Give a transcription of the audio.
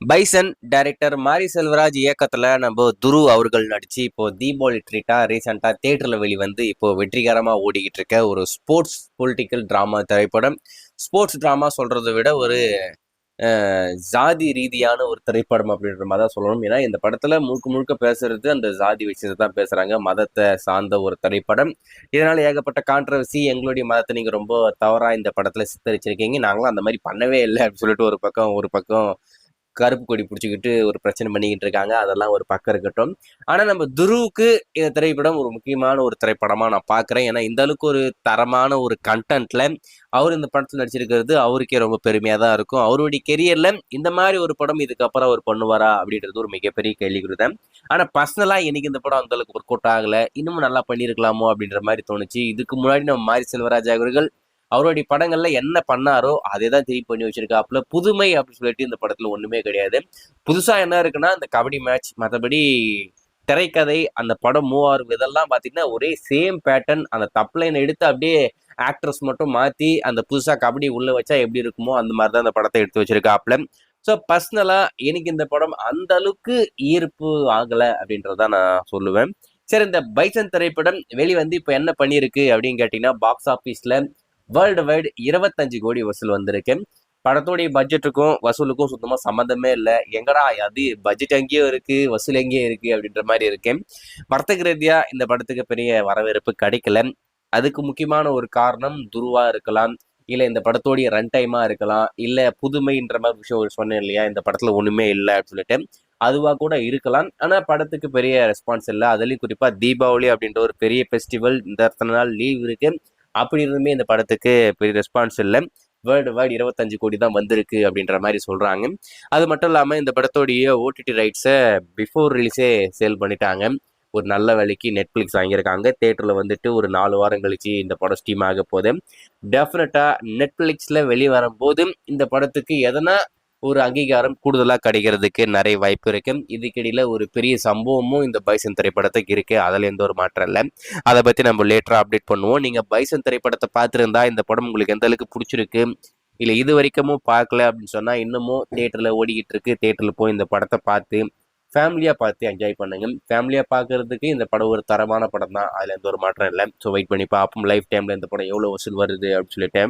Bison director மாரி செல்வராஜ் இயக்கத்துல நம்ம துரு அவர்கள் நடிச்சு இப்போ தீபாவளி ட்ரீட்டா ரீசெண்டா தியேட்டர்ல வெளிவந்து இப்போ வெற்றிகரமா ஓடிக்கிட்டு இருக்க ஒரு ஸ்போர்ட்ஸ் பொலிட்டிக்கல் டிராமா திரைப்படம். ஸ்போர்ட்ஸ் டிராமா சொல்றதை விட ஒரு ஜாதி ரீதியான ஒரு திரைப்படம் அப்படின்ற மாதிரி தான் சொல்லணும். ஏன்னா இந்த படத்துல முழுக்க முழுக்க பேசுறது அந்த ஜாதி விஷயத்தை தான் பேசுறாங்க, மதத்தை சார்ந்த ஒரு திரைப்படம். இதனால ஏகப்பட்ட கான்ட்ரவர்சி, எங்களுடைய மதத்தை நீங்க ரொம்ப தவறா இந்த படத்துல சித்தரிச்சிருக்கீங்க, நாங்களும் அந்த மாதிரி பண்ணவே இல்லை அப்படின்னு சொல்லிட்டு ஒரு பக்கம் கருப்பு கொடி பிடிச்சிக்கிட்டு ஒரு பிரச்சனை பண்ணிக்கிட்டு இருக்காங்க. அதெல்லாம் ஒரு பக்கம் இருக்கட்டும். ஆனா நம்ம துருவுக்கு இந்த திரைப்படம் ஒரு முக்கியமான ஒரு திரைப்படமா நான் பாக்குறேன். ஏன்னா இந்த அளவுக்கு ஒரு தரமான ஒரு கண்டென்ட்ல அவர் இந்த படத்துல நடிச்சிருக்கிறது அவருக்கே ரொம்ப பெருமையா தான் இருக்கும். அவருடைய கெரியர்ல இந்த மாதிரி ஒரு படம் இதுக்கப்புறம் அவர் பண்ணுவாரா அப்படின்றது ஒரு மிகப்பெரிய கேள்விக்குறி தான். ஆனா பர்சனலா எனக்கு இந்த படம் அந்த அளவுக்கு ஒர்க் அவுட் ஆகல, இன்னமும் நல்லா பண்ணியிருக்கலாமோ அப்படின்ற மாதிரி தோணுச்சு. இதுக்கு முன்னாடி நம்ம மாரி செல்வராஜ் அவர்கள் அவருடைய படங்கள்ல என்ன பண்ணாரோ அதே தான் திருப்பி பண்ணி வச்சிருக்காப்புல. புதுமை அப்படின்னு சொல்லிட்டு இந்த படத்துல ஒண்ணுமே கிடையாது. புதுசா என்ன இருக்குன்னா இந்த கபடி மேட்ச், மற்றபடி திரைக்கதை, அந்த படம் மூவ் ஆகும் இதெல்லாம் பாத்தீங்கன்னா ஒரே சேம் பேட்டர்ன். அந்த தப்லைன் எடுத்து அப்படியே ஆக்ட்ரஸ் மட்டும் மாத்தி அந்த புதுசா கபடி உள்ள வச்சா எப்படி இருக்குமோ அந்த மாதிரிதான் அந்த படத்தை எடுத்து வச்சிருக்காப்புல. ஸோ பர்சனலா எனக்கு இந்த படம் அந்த அளவுக்கு ஈர்ப்பு ஆகல அப்படின்றத நான் சொல்லுவேன். சரி, இந்த பைசன் திரைப்படம் வெளிவந்து இப்ப என்ன பண்ணிருக்கு அப்படின்னு கேட்டீங்கன்னா, பாக்ஸ் ஆபீஸ்ல வேர்ல்டு வைடு 25 கோடி வசூல் வந்திருக்கு. படத்துடைய பட்ஜெட்டுக்கும் வசூலுக்கும் சுத்தமா சம்மந்தமே இல்லை. எங்கடா அது, பட்ஜெட் எங்கேயோ இருக்கு, வசூல் எங்கேயோ இருக்கு அப்படின்ற மாதிரி இருக்கு. வர்த்தக ரீதியா இந்த படத்துக்கு பெரிய வரவேற்பு கிடைக்கல. அதுக்கு முக்கியமான ஒரு காரணம் துருவா இருக்கலாம், இல்ல இந்த படத்தோடைய ரன் டைமா இருக்கலாம், இல்ல புதுமைன்ற மாதிரி விஷயம் சொன்னேன் இல்லையா, இந்த படத்துல ஒண்ணுமே இல்லை அப்படின்னு சொல்லிட்டு, அதுவா கூட இருக்கலாம். ஆனா படத்துக்கு பெரிய ரெஸ்பான்ஸ் இல்லை. அதுலயும் குறிப்பா தீபாவளி அப்படின்ற ஒரு பெரிய ஃபெஸ்டிவல், இந்த இத்தனை நாள் லீவ் இருக்கு, அப்படி இருந்துமே இந்த படத்துக்கு பெரிய ரெஸ்பான்ஸ் இல்லை. வேர்ல்டு வைடு 25 கோடி தான் வந்திருக்கு அப்படின்ற மாதிரி சொல்றாங்க. அது மட்டும் இல்லாம இந்த படத்தோடைய ஓடிடி ரைட்ஸை பிஃபோர் ரிலீஸே சேல் பண்ணிட்டாங்க. ஒரு நல்ல வேலைக்கு நெட்ஃபிளிக்ஸ் வாங்கியிருக்காங்க. தேட்டர்ல வந்துட்டு ஒரு 4 வாரம் கழிச்சு இந்த படம் ஸ்டீம் ஆக போகுது. டெஃபினட்டா நெட்ஃபிளிக்ஸ்ல வெளி வரும்போது இந்த படத்துக்கு எதனா ஒரு அங்கீகாரம் கூடுதலா கிடைக்கிறதுக்கு நிறைய வாய்ப்பு இருக்கு. இதுக்கிடையில ஒரு பெரிய சம்பவமும் இந்த பைசன் திரைப்படத்துக்கு இருக்கு, அதுல எந்த ஒரு மாற்றம் இல்லை. அதை பத்தி நம்ம லேட்டரா அப்டேட் பண்ணுவோம். நீங்க பைசன் திரைப்படத்தை பார்த்துருந்தா இந்த படம் உங்களுக்கு எந்த அளவுக்கு பிடிச்சிருக்கு, இல்ல இது வரைக்கும் பார்க்கல அப்படின்னு சொன்னா இன்னமும் தியேட்டர்ல ஓடிக்கிட்டு இருக்கு, தியேட்டர்ல போய் இந்த படத்தை பார்த்து ஃபேமிலியா பார்த்து என்ஜாய் பண்ணுங்க. ஃபேமிலியா பார்க்கறதுக்கு இந்த படம் ஒரு தரமான படம் தான், அதுல எந்த ஒரு மாற்றம் இல்லை. ஸோ வெயிட் பண்ணி பார்ப்போம் லைஃப் டைம்ல இந்த படம் எவ்வளவு வசூல் வருது அப்படின்னு சொல்லிட்டு.